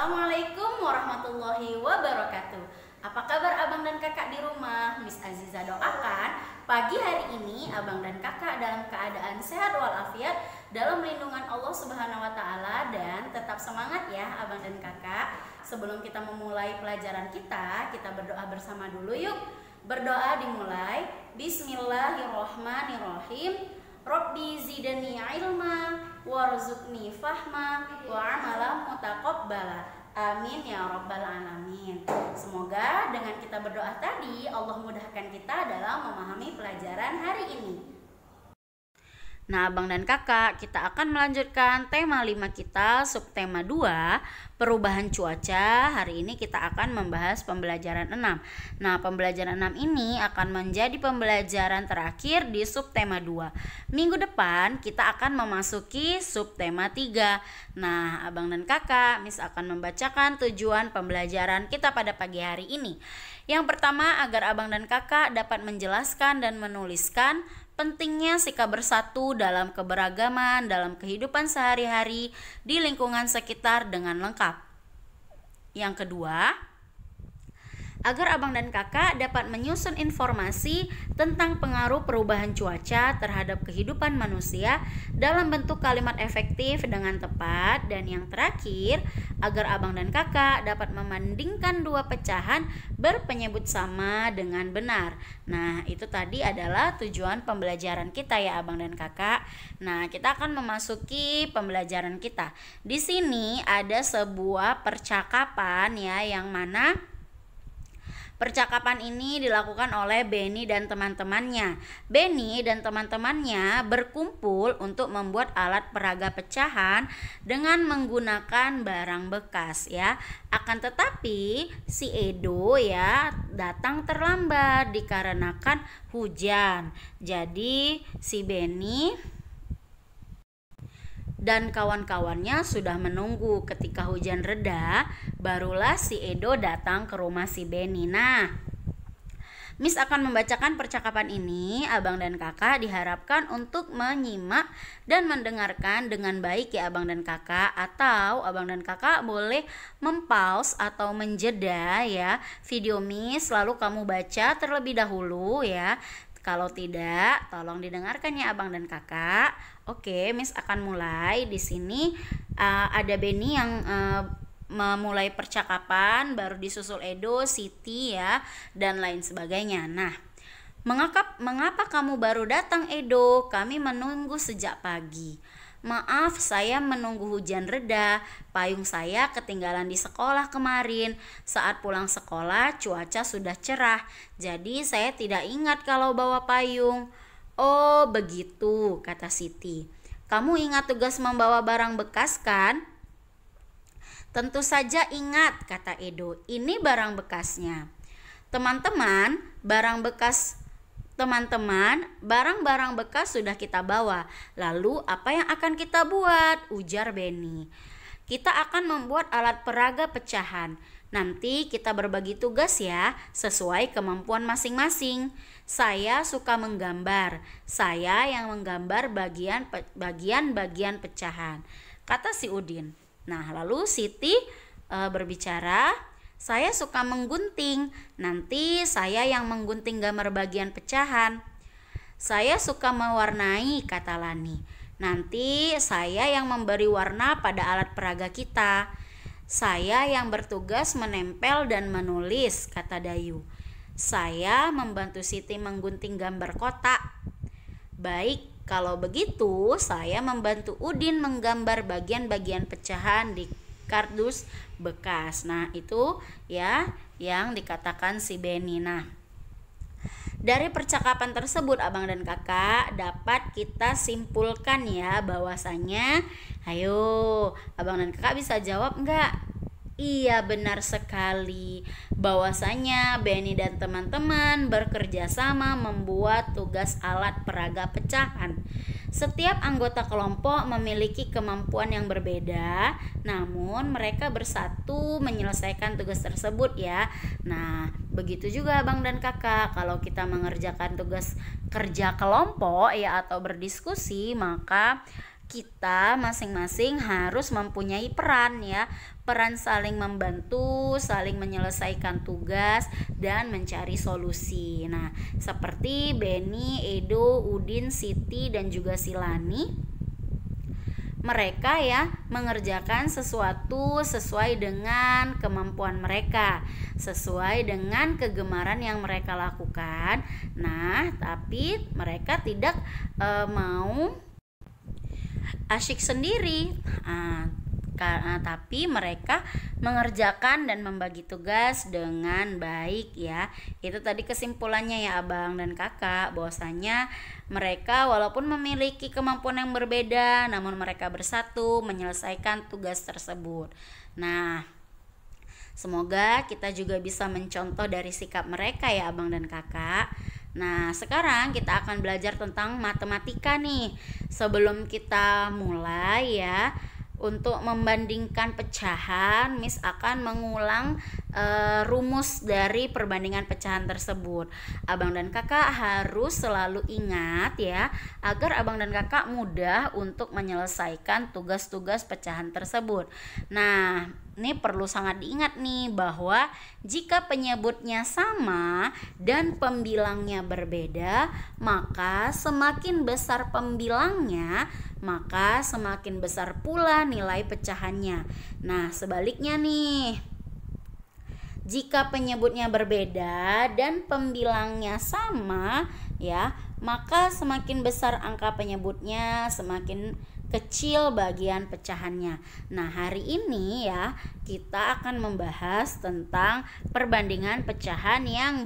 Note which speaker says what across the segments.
Speaker 1: Assalamualaikum warahmatullahi wabarakatuh. Apa kabar abang dan kakak di rumah? Miss Aziza doakan pagi hari ini abang dan kakak dalam keadaan sehat walafiat dalam lindungan Allah Subhanahu wa taala, dan tetap semangat ya abang dan kakak. Sebelum kita memulai pelajaran kita berdoa bersama dulu yuk. Berdoa dimulai. Bismillahirrohmanirrohim. Rabbi zidni ilma warzuqni fahma wa amalan mutaqabbala. Amin ya rabbal alamin. Semoga dengan kita berdoa tadi Allah mudahkan kita dalam memahami pelajaran hari ini. Nah, abang dan kakak, kita akan melanjutkan tema 5 kita, subtema 2, perubahan cuaca. Hari ini kita akan membahas pembelajaran 6. Nah, pembelajaran 6 ini akan menjadi pembelajaran terakhir di subtema 2. Minggu depan kita akan memasuki subtema 3. Nah, abang dan kakak, Miss akan membacakan tujuan pembelajaran kita pada pagi hari ini. Yang pertama, agar abang dan kakak dapat menjelaskan dan menuliskan pentingnya sikap bersatu dalam keberagaman dalam kehidupan sehari-hari di lingkungan sekitar dengan lengkap. Yang kedua, agar abang dan kakak dapat menyusun informasi tentang pengaruh perubahan cuaca terhadap kehidupan manusia dalam bentuk kalimat efektif dengan tepat. Dan yang terakhir, agar abang dan kakak dapat membandingkan dua pecahan berpenyebut sama dengan benar. Nah, itu tadi adalah tujuan pembelajaran kita ya abang dan kakak. Nah, kita akan memasuki pembelajaran kita. Di sini ada sebuah percakapan ya, yang mana percakapan ini dilakukan oleh Benny dan teman-temannya. Benny dan teman-temannya berkumpul untuk membuat alat peraga pecahan dengan menggunakan barang bekas ya. Akan tetapi si Edo ya datang terlambat dikarenakan hujan. Jadi si Benny dan kawan-kawannya sudah menunggu. Ketika hujan reda, barulah si Edo datang ke rumah si Benny. Nah, Miss akan membacakan percakapan ini. Abang dan kakak diharapkan untuk menyimak dan mendengarkan dengan baik ya abang dan kakak. Atau abang dan kakak boleh mempause atau menjeda ya video Miss, lalu kamu baca terlebih dahulu ya. Kalau tidak, tolong didengarkan ya abang dan kakak. Oke, Miss akan mulai. Di sini ada Benny yang memulai percakapan, baru disusul Edo, Siti ya, dan lain sebagainya. Nah, mengapa kamu baru datang Edo? Kami menunggu sejak pagi. Maaf, saya menunggu hujan reda. Payung saya ketinggalan di sekolah kemarin. Saat pulang sekolah, cuaca sudah cerah. Jadi saya tidak ingat kalau bawa payung. Oh, begitu, kata Siti. Kamu ingat tugas membawa barang bekas kan? Tentu saja ingat, kata Edo. Ini barang bekasnya. Teman-teman, barang-barang bekas sudah kita bawa. Lalu apa yang akan kita buat? Ujar Benny. Kita akan membuat alat peraga pecahan. Nanti kita berbagi tugas ya, sesuai kemampuan masing-masing. Saya suka menggambar. Saya yang menggambar bagian-bagian pecahan, kata si Udin. Nah, lalu Siti berbicara. Saya suka menggunting. Nanti saya yang menggunting gambar bagian pecahan. Saya suka mewarnai, kata Lani. Nanti saya yang memberi warna pada alat peraga kita. Saya yang bertugas menempel dan menulis, kata Dayu. Saya membantu Siti menggunting gambar kotak. Baik, kalau begitu saya membantu Udin menggambar bagian-bagian pecahan di kardus bekas. Nah, itu ya yang dikatakan si Benny. Nah, dari percakapan tersebut abang dan kakak dapat kita simpulkan ya bahwasanya, ayo abang dan kakak bisa jawab enggak? Iya, benar sekali. Bahwasanya Benny dan teman-teman bekerja sama membuat tugas alat peraga pecahan. Setiap anggota kelompok memiliki kemampuan yang berbeda, namun mereka bersatu menyelesaikan tugas tersebut ya. Nah, begitu juga abang dan kakak, kalau kita mengerjakan tugas kerja kelompok ya atau berdiskusi, maka kita masing-masing harus mempunyai peran ya. peran saling membantu, saling menyelesaikan tugas, dan mencari solusi. Nah, seperti Beni, Edo, Udin, Siti, dan juga Silani, mereka ya mengerjakan sesuatu sesuai dengan kemampuan mereka, sesuai dengan kegemaran yang mereka lakukan. Nah, tapi mereka tidak mau asyik sendiri. Tapi mereka mengerjakan dan membagi tugas dengan baik ya. Itu tadi kesimpulannya ya Abang dan Kakak, bahwasanya mereka walaupun memiliki kemampuan yang berbeda, namun mereka bersatu menyelesaikan tugas tersebut. Nah, semoga kita juga bisa mencontoh dari sikap mereka ya Abang dan Kakak. Nah, sekarang kita akan belajar tentang matematika nih. Sebelum kita mulai ya, untuk membandingkan pecahan, Miss akan mengulang rumus dari perbandingan pecahan tersebut. Abang dan Kakak harus selalu ingat ya, agar Abang dan Kakak mudah untuk menyelesaikan tugas-tugas pecahan tersebut. Nah, ini perlu sangat diingat nih, bahwa jika penyebutnya sama dan pembilangnya berbeda, maka semakin besar pembilangnya, maka semakin besar pula nilai pecahannya. Nah, sebaliknya nih, jika penyebutnya berbeda dan pembilangnya sama ya, maka semakin besar angka penyebutnya, semakin kecil bagian pecahannya. Nah, hari ini ya kita akan membahas tentang perbandingan pecahan yang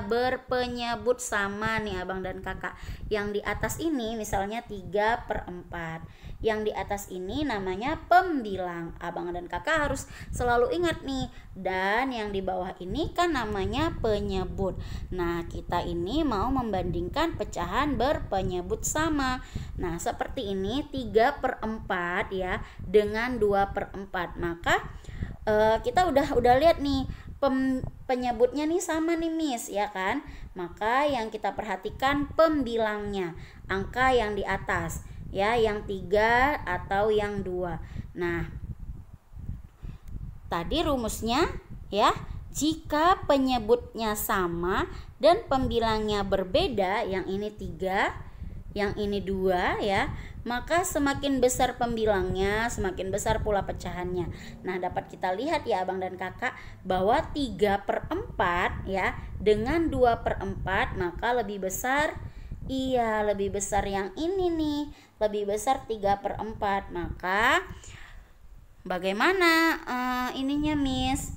Speaker 1: berpenyebut sama nih Abang dan Kakak. Yang di atas ini misalnya 3/4. Yang di atas ini namanya pembilang. Abang dan Kakak harus selalu ingat nih. Dan yang di bawah ini kan namanya penyebut. Nah, kita ini mau membandingkan pecahan berpenyebut sama. Nah, seperti ini 3/4 ya dengan 2/4. Maka kita udah lihat nih, penyebutnya nih sama nih Miss ya kan. Maka yang kita perhatikan pembilangnya, angka yang di atas ya, yang 3 atau yang 2. Nah, tadi rumusnya ya, jika penyebutnya sama dan pembilangnya berbeda, yang ini 3, yang ini 2 ya, maka semakin besar pembilangnya, semakin besar pula pecahannya. Nah, dapat kita lihat ya Abang dan Kakak, bahwa 3/4 ya dengan 2/4, maka lebih besar. Iya, lebih besar yang ini nih, lebih besar 3/4. Maka bagaimana ininya Miss?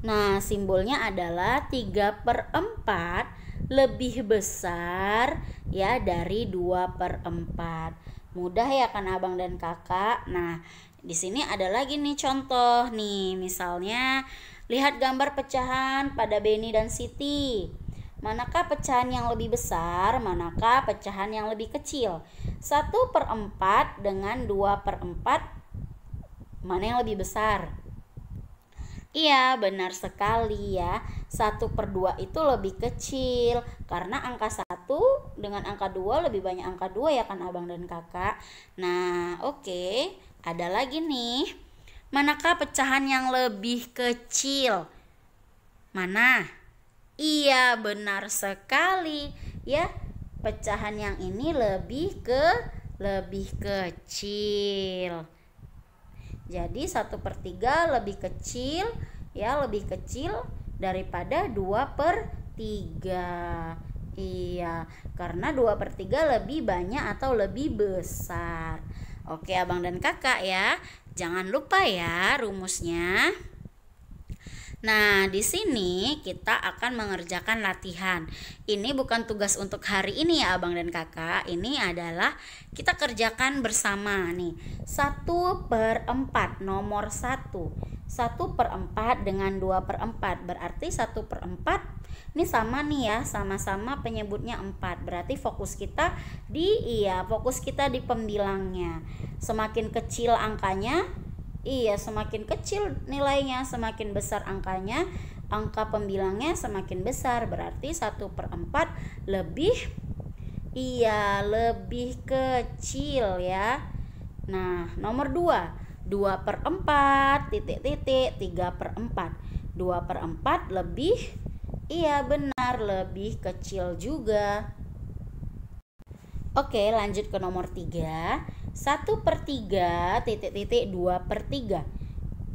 Speaker 1: Nah, simbolnya adalah 3/4 lebih besar ya dari 2/4. Mudah ya kan Abang dan Kakak. Nah, di sini ada lagi nih contoh nih. Misalnya lihat gambar pecahan pada Beni dan Siti. Manakah pecahan yang lebih besar, manakah pecahan yang lebih kecil? 1/4 dengan 2/4, mana yang lebih besar? Iya, benar sekali ya. 1/2 itu lebih kecil, karena angka 1 dengan angka 2 lebih banyak angka 2 ya kan Abang dan Kakak. Nah, oke. Ada lagi nih. Manakah pecahan yang lebih kecil? Mana? Iya, benar sekali ya. Pecahan yang ini lebih kecil. Jadi 1/3 lebih kecil ya, lebih kecil daripada 2/3. Iya, karena 2/3 lebih banyak atau lebih besar. Oke Abang dan Kakak ya, jangan lupa ya rumusnya. Nah, di sini kita akan mengerjakan latihan. Ini bukan tugas untuk hari ini ya Abang dan Kakak. Ini adalah kita kerjakan bersama nih. 1/4 nomor 1. 1/4 dengan 2/4. Berarti 1/4 ini sama nih ya, sama-sama penyebutnya 4. Berarti fokus kita di pembilangnya. Semakin kecil angkanya, semakin kecil nilainya, semakin besar angkanya, angka pembilangnya semakin besar. Berarti 1/4 lebih kecil ya. Nah, nomor 2, 2/4 titik-titik 3/4. 2/4 lebih, iya benar, lebih kecil juga. Oke, lanjut ke nomor 3. 1/3 titik-titik 2/3.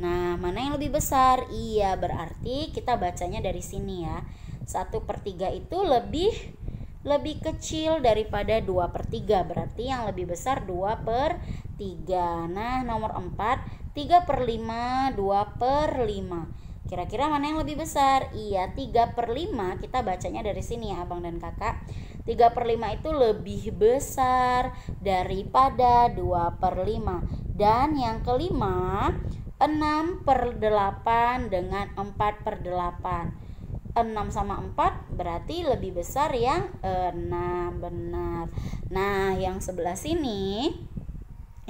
Speaker 1: Nah, mana yang lebih besar? Iya, berarti kita bacanya dari sini ya. 1/3 itu lebih kecil daripada 2/3. Berarti yang lebih besar 2/3. Nah, nomor 4, 3/5, 2/5. Kira-kira mana yang lebih besar? Iya, 3/5. Kita bacanya dari sini ya, Abang dan Kakak. 3/5 itu lebih besar daripada 2/5. Dan yang kelima, 6/8 dengan 4/8. 6 sama 4 berarti lebih besar yang 6, benar. Nah, yang sebelah sini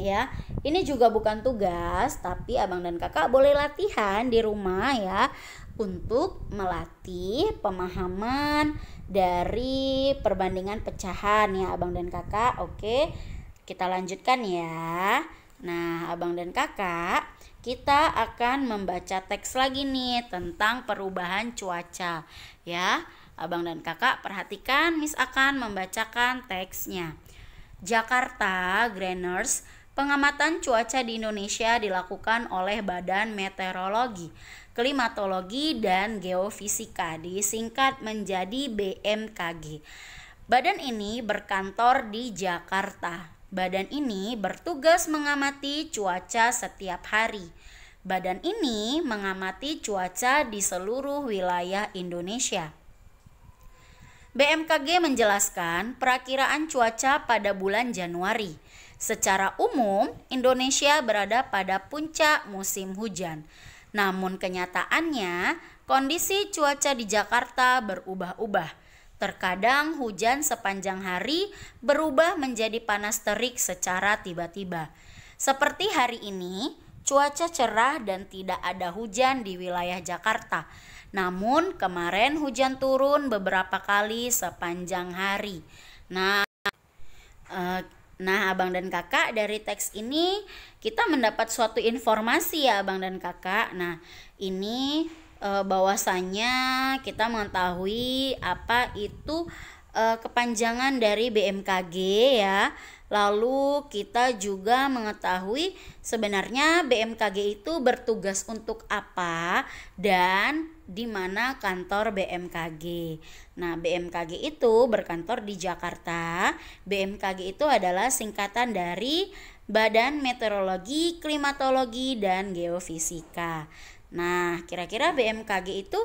Speaker 1: ya, ini juga bukan tugas, tapi Abang dan Kakak boleh latihan di rumah ya, untuk melatih pemahaman dari perbandingan pecahan ya Abang dan Kakak. Oke, kita lanjutkan ya. Nah, Abang dan Kakak, kita akan membaca teks lagi nih tentang perubahan cuaca ya. Abang dan Kakak perhatikan, Miss akan membacakan teksnya. Jakarta Greeners. Pengamatan cuaca di Indonesia dilakukan oleh Badan Meteorologi, Klimatologi dan Geofisika, disingkat menjadi BMKG. Badan ini berkantor di Jakarta. Badan ini bertugas mengamati cuaca setiap hari. Badan ini mengamati cuaca di seluruh wilayah Indonesia. BMKG menjelaskan perakiraan cuaca pada bulan Januari. Secara umum, Indonesia berada pada puncak musim hujan. Namun kenyataannya, kondisi cuaca di Jakarta berubah-ubah. Terkadang hujan sepanjang hari berubah menjadi panas terik secara tiba-tiba. Seperti hari ini, cuaca cerah dan tidak ada hujan di wilayah Jakarta. Namun kemarin hujan turun beberapa kali sepanjang hari. Nah, Abang dan Kakak, dari teks ini kita mendapat suatu informasi ya Abang dan Kakak. Nah, ini bahwasanya kita mengetahui apa itu kepanjangan dari BMKG ya. Lalu kita juga mengetahui sebenarnya BMKG itu bertugas untuk apa dan di mana kantor BMKG. Nah, BMKG itu berkantor di Jakarta. BMKG itu adalah singkatan dari Badan Meteorologi, Klimatologi dan Geofisika. Nah, kira-kira BMKG itu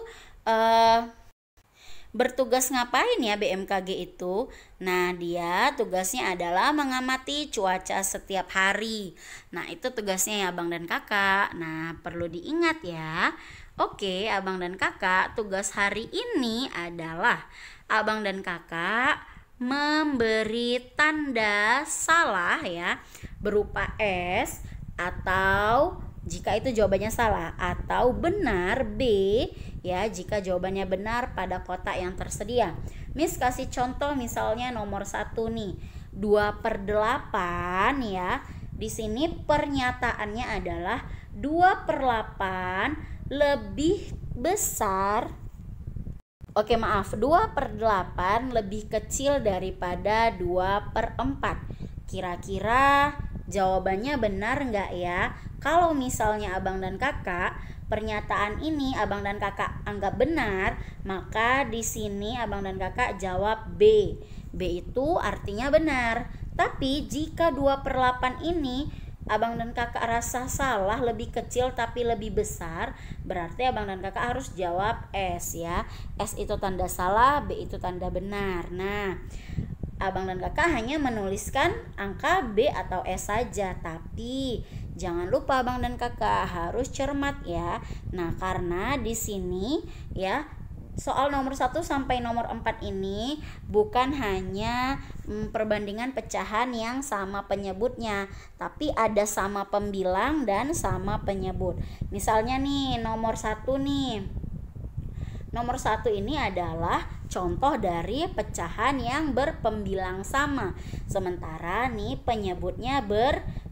Speaker 1: bertugas ngapain ya BMKG itu? Nah, dia tugasnya adalah mengamati cuaca setiap hari. Nah, itu tugasnya ya Abang dan Kakak. Nah, perlu diingat ya. Oke, Abang dan Kakak, tugas hari ini adalah Abang dan Kakak memberi tanda salah ya, berupa S, atau jika itu jawabannya salah, atau benar B ya jika jawabannya benar pada kotak yang tersedia. Miss kasih contoh misalnya nomor 1 nih, 2/8 ya. Di sini pernyataannya adalah 2/8 lebih besar. 2/8 lebih kecil daripada 2/4. Kira-kira jawabannya benar nggak ya? Kalau misalnya Abang dan Kakak, pernyataan ini Abang dan Kakak anggap benar, maka di sini Abang dan Kakak jawab B. B itu artinya benar. Tapi jika 2/8 ini Abang dan Kakak rasa salah, lebih kecil tapi lebih besar, berarti Abang dan Kakak harus jawab S ya. S itu tanda salah, B itu tanda benar. Nah, Abang dan Kakak hanya menuliskan angka B atau S saja, tapi jangan lupa Abang dan Kakak harus cermat ya. Nah, karena di sini ya soal nomor 1 sampai nomor 4 ini bukan hanya perbandingan pecahan yang sama penyebutnya, tapi ada sama pembilang dan sama penyebut. Misalnya nih nomor 1 nih. Nomor 1 ini adalah contoh dari pecahan yang berpembilang sama. Sementara nih penyebutnya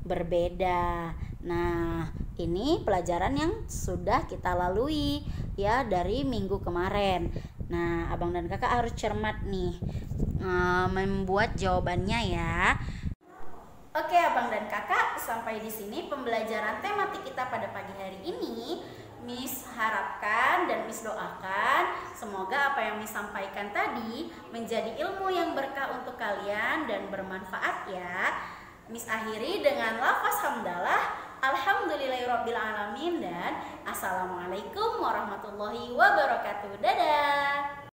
Speaker 1: berbeda. Nah, ini pelajaran yang sudah kita lalui ya dari minggu kemarin. Nah, abang dan kakak harus cermat nih membuat jawabannya ya. Oke, abang dan kakak, sampai di sini pembelajaran tematik kita pada pagi hari ini. Miss harapkan dan Miss doakan semoga apa yang Miss sampaikan tadi menjadi ilmu yang berkah untuk kalian dan bermanfaat ya. Miss akhiri dengan lafaz hamdalah, alhamdulillahirobbilalamin, dan assalamualaikum warahmatullahi wabarakatuh. Dadah.